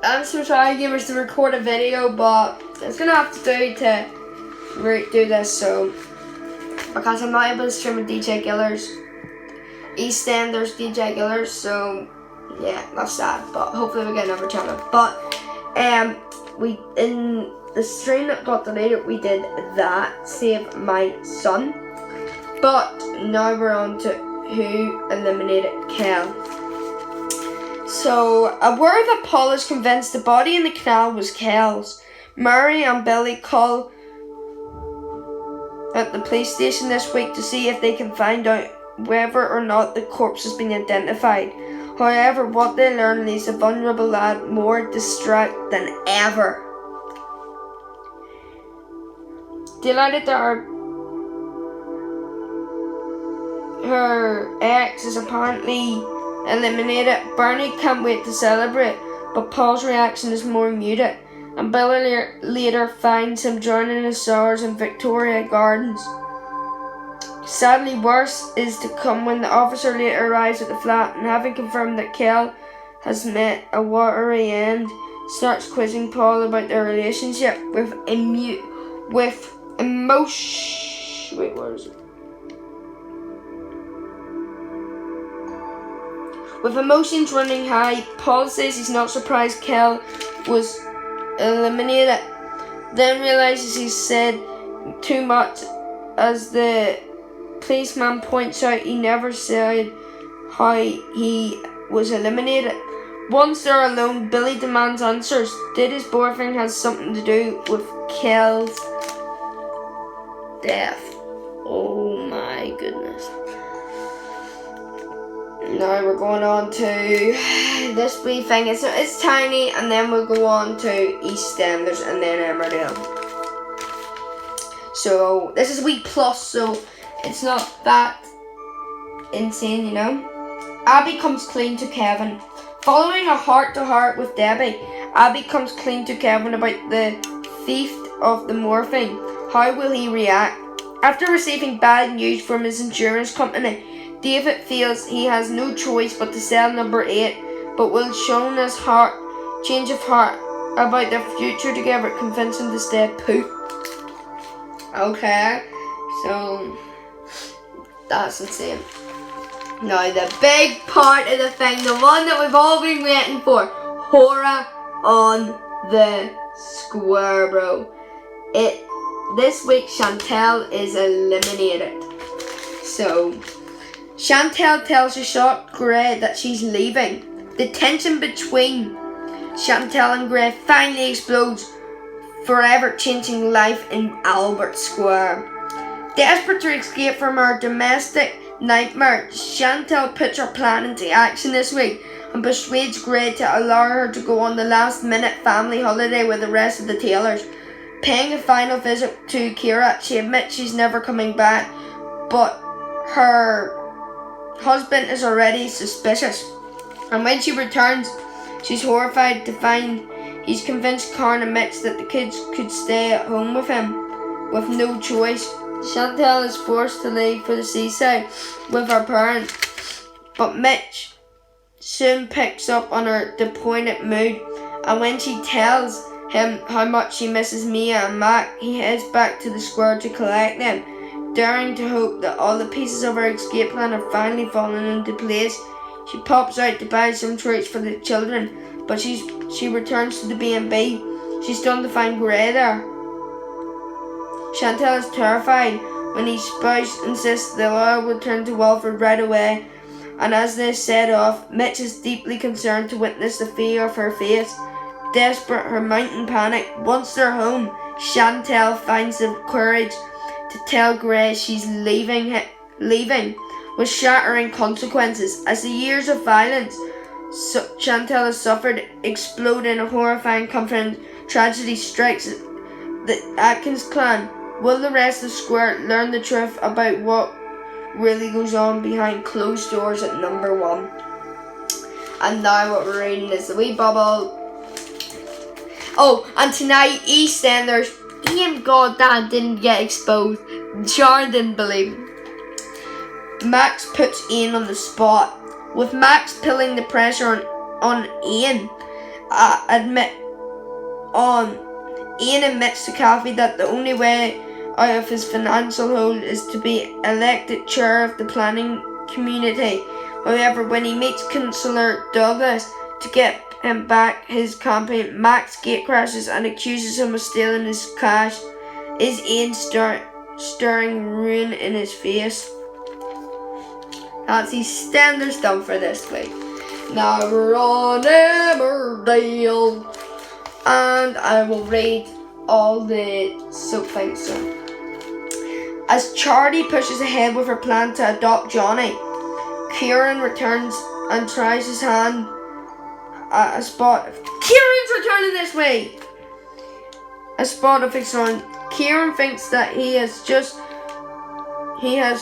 I'm so sorry, gamers, to record a video, but it's gonna have to do this. So because I'm not able to stream with DJ Gillers, EastEnders DJ Gillers. So yeah, that's sad. But hopefully we get another channel. But we in the stream that got deleted, we did that Save My Son. But now we're on to who eliminated Kel. So, aware that Paul is convinced the body in the canal was Kel's, Murray and Billy call at the police station this week to see if they can find out whether or not the corpse has been identified. However, what they learn leaves the vulnerable lad more distraught than ever. Delighted that her ex is apparently eliminated, Barney can't wait to celebrate, but Paul's reaction is more muted, and Billy later finds him drowning in his showers in Victoria Gardens. Sadly, worse is to come when the officer later arrives at the flat and, having confirmed that Kel has met a watery end, starts quizzing Paul about their relationship with With emotions running high, Paul says he's not surprised Kel was eliminated, then realizes he's said too much as the policeman points out he never said how he was eliminated. Once they're alone, Billy demands answers. Did his boyfriend have something to do with Kel's death? Oh my goodness. Now we're going on to this wee thing. It's tiny, and then we'll go on to EastEnders and then Emmerdale. So this is a wee plus, so it's not that insane, you know. Abby comes clean to Kevin. Following a heart-to-heart with Debbie, Abby comes clean to Kevin about the theft of the morphine. How will he react? After receiving bad news from his insurance company, David feels he has no choice but to sell number 8, but will Shona's change of heart about their future together convince him to stay put. Okay, so that's insane. Now the big part of the thing, the one that we've all been waiting for, horror on the square, bro. This week Chantel is eliminated. So Chantel tells the shocked Gray that she's leaving. The tension between Chantel and Gray finally explodes, forever changing life in Albert Square. Desperate to escape from her domestic nightmare, Chantel puts her plan into action this week and persuades Gray to allow her to go on the last-minute family holiday with the rest of the Taylors. Paying a final visit to Kira, she admits she's never coming back, but her husband is already suspicious, and when she returns, she's horrified to find he's convinced Karen admits that the kids could stay at home with him with no choice. Chantel is forced to leave for the seaside with her parents, but Mitch soon picks up on her disappointed mood, and when she tells him how much she misses Mia and Mac, he heads back to the square to collect them, daring to hope that all the pieces of her escape plan are finally falling into place. She pops out to buy some treats for the children, but she returns to the B&B. She's stunned to find Gray there. Chantel is terrified when his spouse insists the lawyer will return to Walford right away, and as they set off, Mitch is deeply concerned to witness the fear of her face. Desperate, her mountain panic. Once they're home, Chantel finds the courage to tell Gray she's leaving with shattering consequences, as the years of violence Chantel has suffered explode in a horrifying confident tragedy strikes the Atkins clan. Will the rest of Square learn the truth about what really goes on behind closed doors at number 1? And now what we're reading is the wee bubble. Oh, and tonight EastEnders. Thank God that didn't get exposed. Sharon didn't believe. Max puts Ian on the spot. With Max pulling the pressure on Ian, Ian admits to Kathy that the only way out of his financial hole is to be elected chair of the planning community. However, when he meets Councillor Douglas to get him back his campaign, Max gatecrashes and accuses him of stealing his cash. Is Ian staring ruin in his face? That's EastEnders done for this week. Now we're on Emmerdale, and I will read all the soap things. So, as Charlie pushes ahead with her plan to adopt Johnny, Kieran returns and tries his hand at a spot. Kieran's returning this way! A spot of his son. Kieran thinks that he has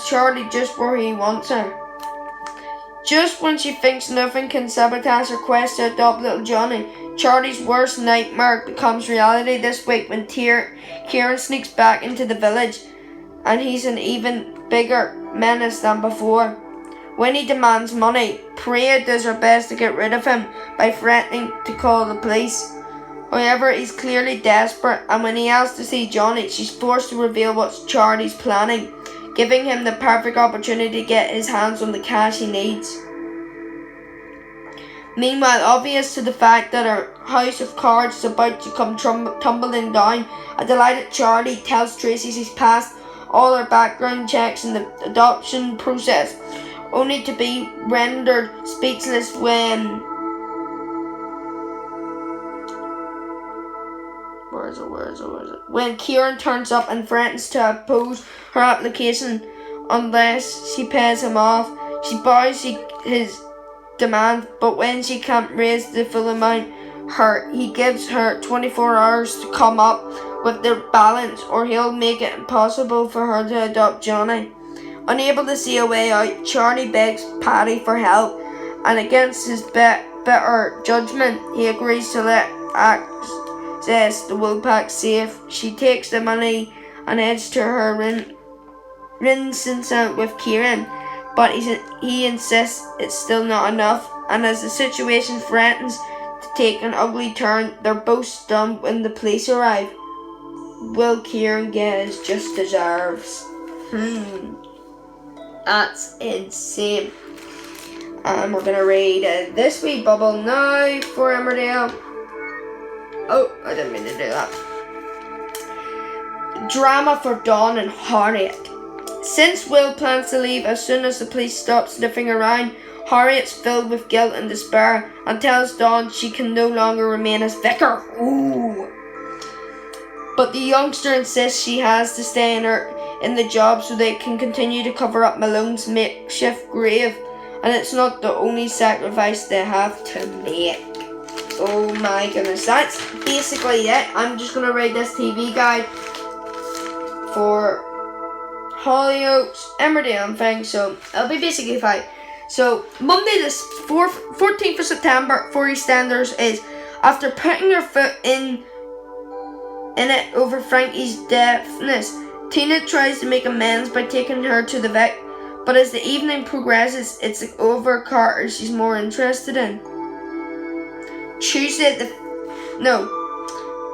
Charlie just where he wants her. Just when she thinks nothing can sabotage her quest to adopt little Johnny, Charlie's worst nightmare becomes reality this week when Kieran sneaks back into the village, and he's an even bigger menace than before. When he demands money, Priya does her best to get rid of him by threatening to call the police. However, he's clearly desperate, and when he asks to see Johnny, she's forced to reveal what Charlie's planning, giving him the perfect opportunity to get his hands on the cash he needs. Meanwhile, obvious to the fact that her house of cards is about to come tumbling down, a delighted Charlie tells Tracy she's passed all her background checks in the adoption process, only to be rendered speechless when when Kieran turns up and threatens to oppose her application unless she pays him off. She bows his demand, but when she can't raise the full amount, he gives her 24 hours to come up with the balance, or he'll make it impossible for her to adopt Johnny. Unable to see a way out, Charlie begs Paddy for help, and against his better judgment, he agrees to let access the Woolpack safe. She takes the money and heads to her residence with Kieran, but he insists it's still not enough, and as the situation threatens to take an ugly turn, they're both stunned when the police arrive. Will Kieran get his just deserves? That's insane. We're gonna read this wee bubble now for Emmerdale. Oh, I didn't mean to do that. Drama for Dawn and Harriet. Since Will plans to leave as soon as the police stop sniffing around, Harriet's filled with guilt and despair and tells Dawn she can no longer remain as vicar. Ooh. But the youngster insists she has to stay in the job so they can continue to cover up Malone's makeshift grave, and it's not the only sacrifice they have to make. Oh my goodness, that's basically it. I'm just going to read this TV guide for Hollyoaks, Emmerdale and things, so it'll be basically fine. So, Monday the 14th of September for EastEnders is, after putting her foot in it over Frankie's deafness, Tina tries to make amends by taking her to the vet, but as the evening progresses, it's over Carter she's more interested in.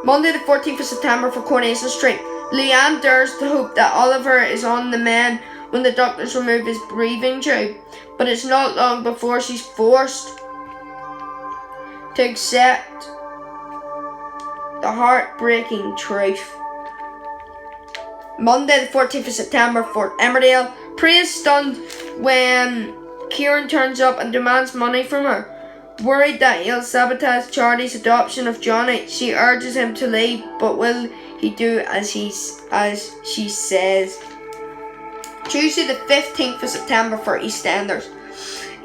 Monday the 14th of September for Coronation Street. Leanne dares to hope that Oliver is on the mend when the doctors remove his breathing tube, but it's not long before she's forced to accept the heartbreaking truth. Monday the 14th of September for Emmerdale. Priya is stunned when Kieran turns up and demands money from her. Worried that he'll sabotage Charlie's adoption of Johnny, she urges him to leave, but will he do as she says? Tuesday the 15th of September for EastEnders.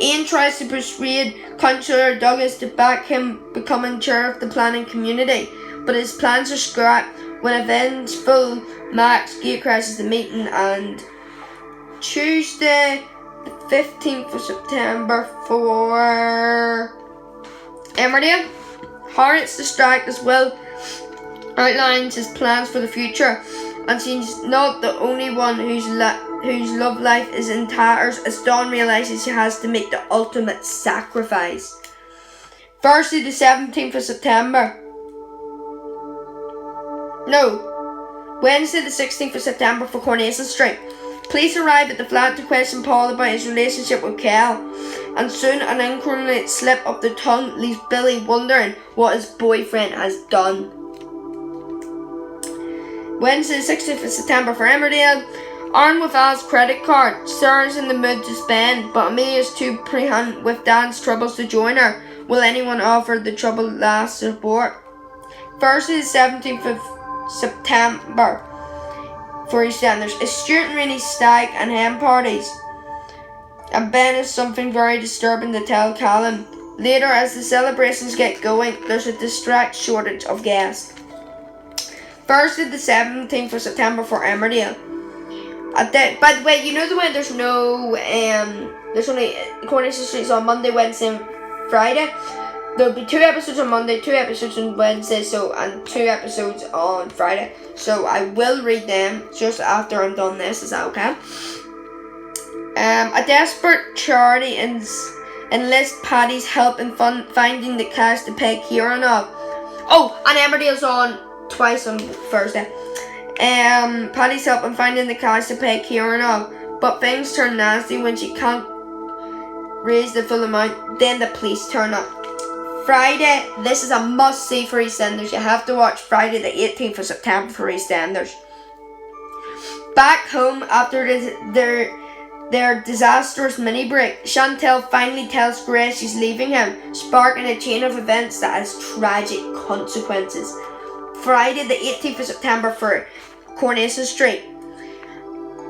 Ian tries to persuade Councillor Douglas to back him becoming chair of the planning community, but his plans are scrapped when a vengeful Max gatecrashes the meeting. And Tuesday the 15th of September for Emmerdale. Harriet's distracted as Will outlines his plans for the future, and she's not the only one whose love life is in tatters as Dawn realises she has to make the ultimate sacrifice. Thursday the 17th of September. No. Wednesday the 16th of September for Coronation Street. Police arrive at the flat to question Paul about his relationship with Kel, and soon an incoherent slip of the tongue leaves Billy wondering what his boyfriend has done. Wednesday the 16th of September for Emmerdale. Armed with Al's credit card, Sarah's in the mood to spend, but Amelia's too preoccupied with Dan's troubles to join her. Will anyone offer the troubled last support? Thursday the 17th of September for EastEnders. It's Stuart and Rainey's stag and hen parties, and Ben has something very disturbing to tell Callum. Later, as the celebrations get going, there's a distract shortage of guests. Thursday the 17th of September for Emmerdale. By the way, you know the way there's only Coronation Street's on Monday, Wednesday, and Friday. There'll be 2 episodes on Monday, 2 episodes on Wednesday, and 2 episodes on Friday. So I will read them just after I'm done this. Is that okay? A desperate Charlie enlists Paddy's help in finding the cash to pay Kieran off. Oh, and Emmerdale's on twice on Thursday. Paddy's help in finding the cash to pay Kieran off, but things turn nasty when she can't raise the full amount. Then the police turn up. Friday, this is a must-see for EastEnders. You have to watch Friday the 18th of September for EastEnders. Back home after their disastrous mini break, Chantel finally tells Grace she's leaving him, sparking a chain of events that has tragic consequences. Friday the 18th of September for Coronation Street.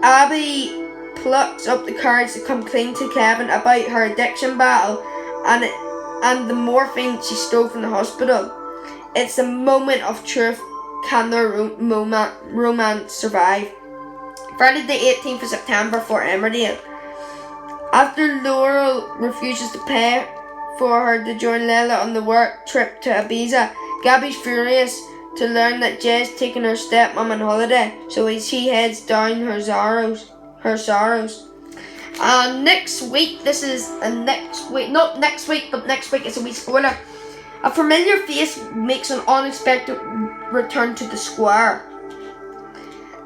Abby plucks up the courage to come clean to Kevin about her addiction battle and the morphine she stole from the hospital. It's a moment of truth. Can their romance survive? Friday the 18th of September for Emmerdale. After Laurel refuses to pay for her to join Layla on the work trip to Ibiza, Gabby's furious to learn that Jay's taking her stepmom on holiday, so she heads down her sorrows. Next week it's a wee spoiler. A familiar face makes an unexpected return to the square,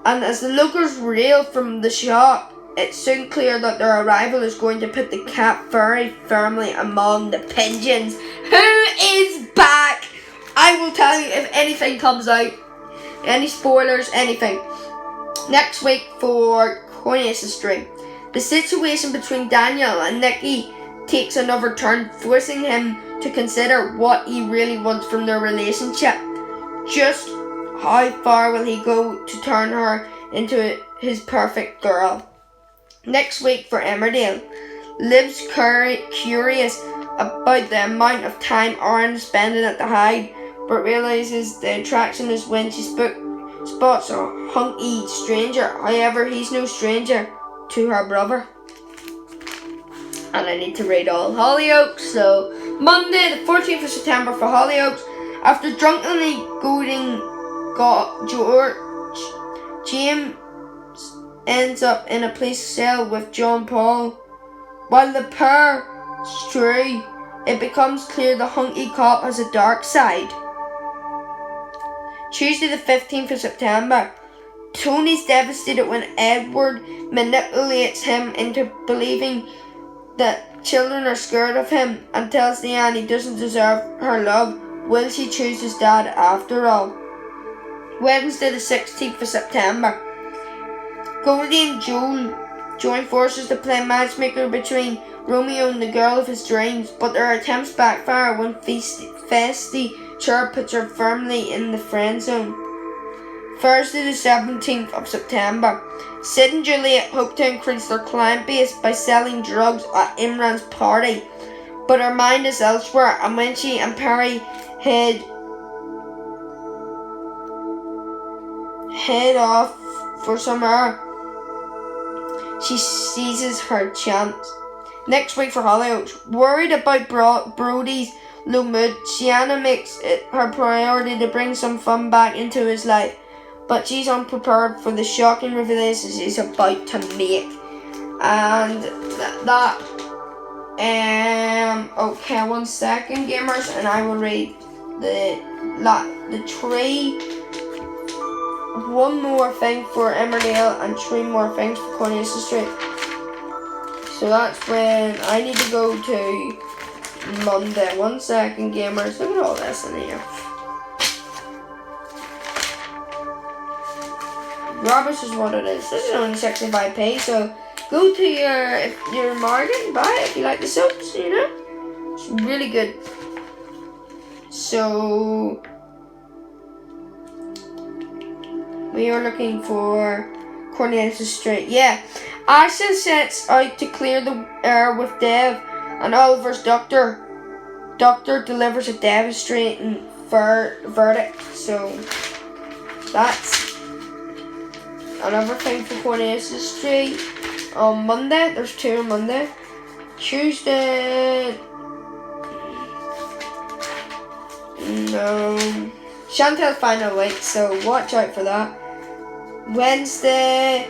and as the locals reel from the shock, it's soon clear that their arrival is going to put the cat very firmly among the pigeons. Who is back? I will tell you if anything comes out. Any spoilers, anything. Next week for Coronation Street. The situation between Daniel and Nikki takes another turn, forcing him to consider what he really wants from their relationship. Just how far will he go to turn her into his perfect girl? Next week for Emmerdale. Liv's curious about the amount of time Aaron is spending at the Hyde, but realises the attraction is when she spots a hunky stranger. However, he's no stranger to her brother. And I need to read all Hollyoaks. So Monday the 14th of September for Hollyoaks. After drunkenly goading George, James ends up in a police cell with John Paul. While the pair stray, it becomes clear the hunky cop has a dark side. Tuesday the 15th of September. Tony's devastated when Edward manipulates him into believing that children are scared of him and tells Leanne he doesn't deserve her love. Will she choose his dad after all? Wednesday the 16th of September. Goldie and Joel join forces to play matchmaker between Romeo and the girl of his dreams, but their attempts backfire when Festy Chirp puts her firmly in the friend zone. Thursday the 17th of September. Sid and Juliet hope to increase their client base by selling drugs at Imran's party, but her mind is elsewhere, and when she and Perry head off for some air, she seizes her chance. Next week for Hollyoaks. Worried about Brody's low mood, Sienna makes it her priority to bring some fun back into his life, but she's unprepared for the shocking revelation she's about to make. And that Okay, 1 second, gamers, and I will read the three. One more thing for Emmerdale and 3 more things for Coronation Street. So that's when I need to go to Monday. 1 second, gamers. Look at all this in here. Rubbish is what it is. This is only 65p, so go to your market, buy it if you like the soaps, you know? It's really good. So we are looking for Coronation Street. Yeah. Ashley sets out to clear the air with Dev, and Oliver's doctor. Doctor delivers a devastating verdict. So that's another thing for Coronation Street. On Monday, there's 2 on Monday. Tuesday, no. Chantel's final week, so watch out for that. Wednesday,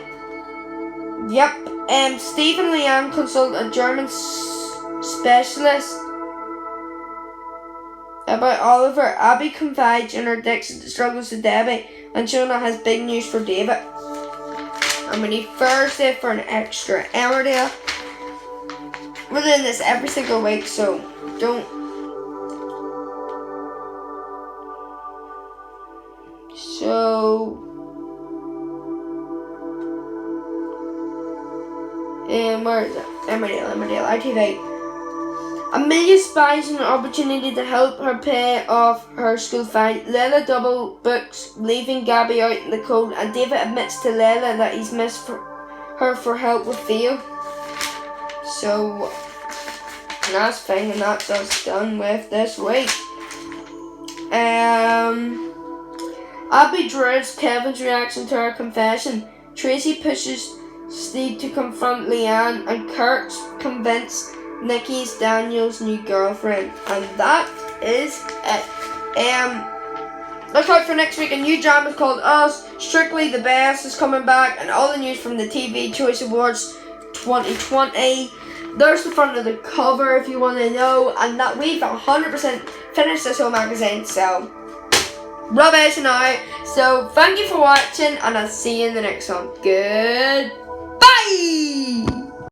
yep. Steve and Leanne consult a German specialist about Oliver. Abby confides in her addiction to struggles with Debbie, and Jonah has big news for David. And we need Thursday for an extra Emmerdale. We're doing this every single week, so don't. So, where is it? Emmerdale, ITV. Amelia spies an opportunity to help her pay off her school fine. Layla double books, leaving Gabby out in the cold, and David admits to Layla that he's missed her for help with Theo. So, last thing, and that's us done with this week. Abby dreads Kevin's reaction to her confession. Tracy pushes Steve to confront Leanne, and Kurt's convinced Nikki's Daniel's new girlfriend. And that is it. Look out for next week. A new drama called Us. Strictly the Best is coming back, and all the news from the TV Choice Awards 2020. There's the front of the cover if you want to know, and that we've 100% finished this whole magazine, so rubbish now. So thank you for watching, and I'll see you in the next one. Goodbye.